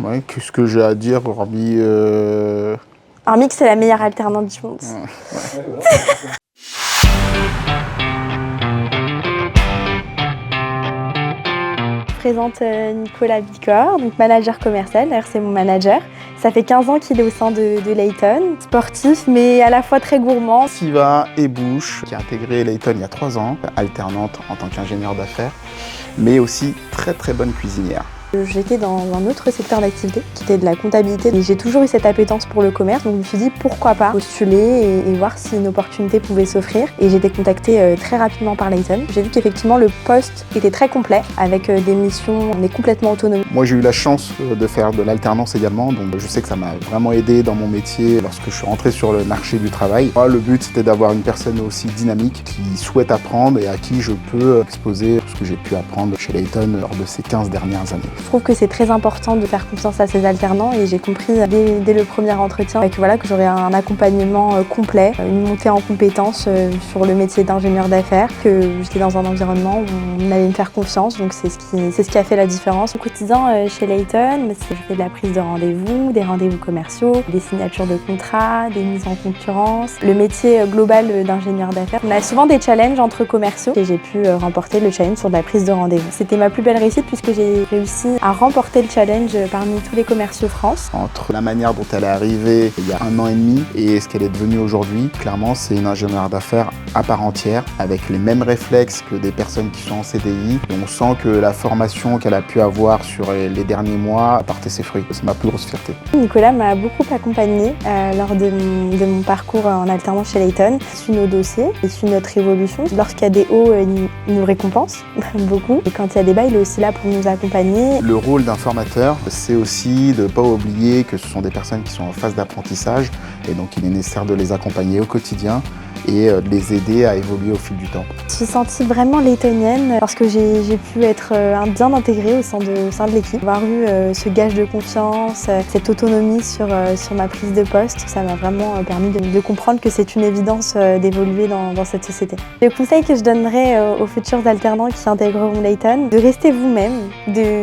Ouais, qu'est-ce que j'ai à dire hormis... Hormis que c'est la meilleure alternante du monde. Je présente Nicolas Bicor, donc manager commercial, d'ailleurs c'est mon manager. Ça fait 15 ans qu'il est au sein de Layton, sportif mais à la fois très gourmand. Siva Ebouche, qui a intégré Layton il y a 3 ans, alternante en tant qu'ingénieur d'affaires, mais aussi très bonne cuisinière. J'étais dans un autre secteur d'activité qui était de la comptabilité et j'ai toujours eu cette appétence pour le commerce, donc je me suis dit pourquoi pas postuler et voir si une opportunité pouvait s'offrir, et j'ai été contactée très rapidement par Layton. J'ai vu qu'effectivement le poste était très complet avec des missions, on est complètement autonome. Moi j'ai eu la chance de faire de l'alternance également, donc je sais que ça m'a vraiment aidé dans mon métier lorsque je suis rentré sur le marché du travail. Moi, le but c'était d'avoir une personne aussi dynamique qui souhaite apprendre et à qui je peux exposer tout ce que j'ai pu apprendre chez Layton lors de ces 15 dernières années. Je trouve que c'est très important de faire confiance à ses alternants et j'ai compris dès le premier entretien que j'aurais un accompagnement complet, une montée en compétences sur le métier d'ingénieur d'affaires, que j'étais dans un environnement où on allait me faire confiance, donc c'est ce qui a fait la différence. Au quotidien chez Layton, je fais de la prise de rendez-vous, des rendez-vous commerciaux, des signatures de contrats, des mises en concurrence, le métier global d'ingénieur d'affaires. On a souvent des challenges entre commerciaux et j'ai pu remporter le challenge sur de la prise de rendez-vous. C'était ma plus belle réussite puisque j'ai réussi à remporter le challenge parmi tous les commerciaux France. Entre la manière dont elle est arrivée il y a 1 an et demi et ce qu'elle est devenue aujourd'hui, clairement c'est une ingénieure d'affaires à part entière, avec les mêmes réflexes que des personnes qui sont en CDI. Et on sent que la formation qu'elle a pu avoir sur les derniers mois a porté ses fruits. C'est ma plus grosse fierté. Nicolas m'a beaucoup accompagnée lors de mon parcours en alternance chez Layton. Il suit nos dossiers, il suit notre évolution. Lorsqu'il y a des hauts, il nous récompense beaucoup. Et quand il y a des bas, il est aussi là pour nous accompagner. Le rôle d'un formateur, c'est aussi de ne pas oublier que ce sont des personnes qui sont en phase d'apprentissage et donc il est nécessaire de les accompagner au quotidien et de les aider à évoluer au fil du temps. Je me suis sentie vraiment laytonienne parce que j'ai pu être bien intégrée au sein de l'équipe. Avoir eu ce gage de confiance, cette autonomie sur ma prise de poste, ça m'a vraiment permis de comprendre que c'est une évidence d'évoluer dans cette société. Le conseil que je donnerais aux futurs alternants qui intégreront Layton, de rester vous-même,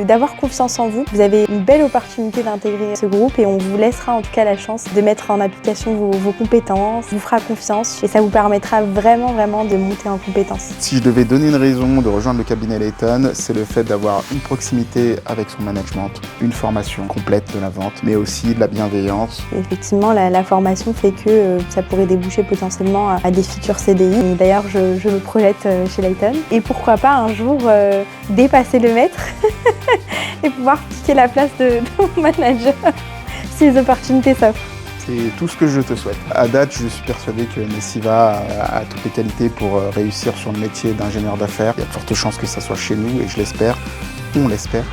d'avoir confiance en vous. Vous avez une belle opportunité d'intégrer ce groupe et on vous laissera en tout cas la chance de mettre en application vos compétences, vous fera confiance et ça vous permettra vraiment de monter en compétences. Si je devais donner une raison de rejoindre le cabinet Layton, c'est le fait d'avoir une proximité avec son management, une formation complète de la vente, mais aussi de la bienveillance. Et effectivement, la formation fait que ça pourrait déboucher potentiellement à des futurs CDI. D'ailleurs, je me projette chez Layton. Et pourquoi pas un jour dépasser le maître et pouvoir piquer la place de mon manager si les opportunités s'offrent. C'est tout ce que je te souhaite. À date, je suis persuadé que Siva a toutes les qualités pour réussir sur le métier d'ingénieur d'affaires. Il y a de fortes chances que ça soit chez nous et je l'espère, on l'espère.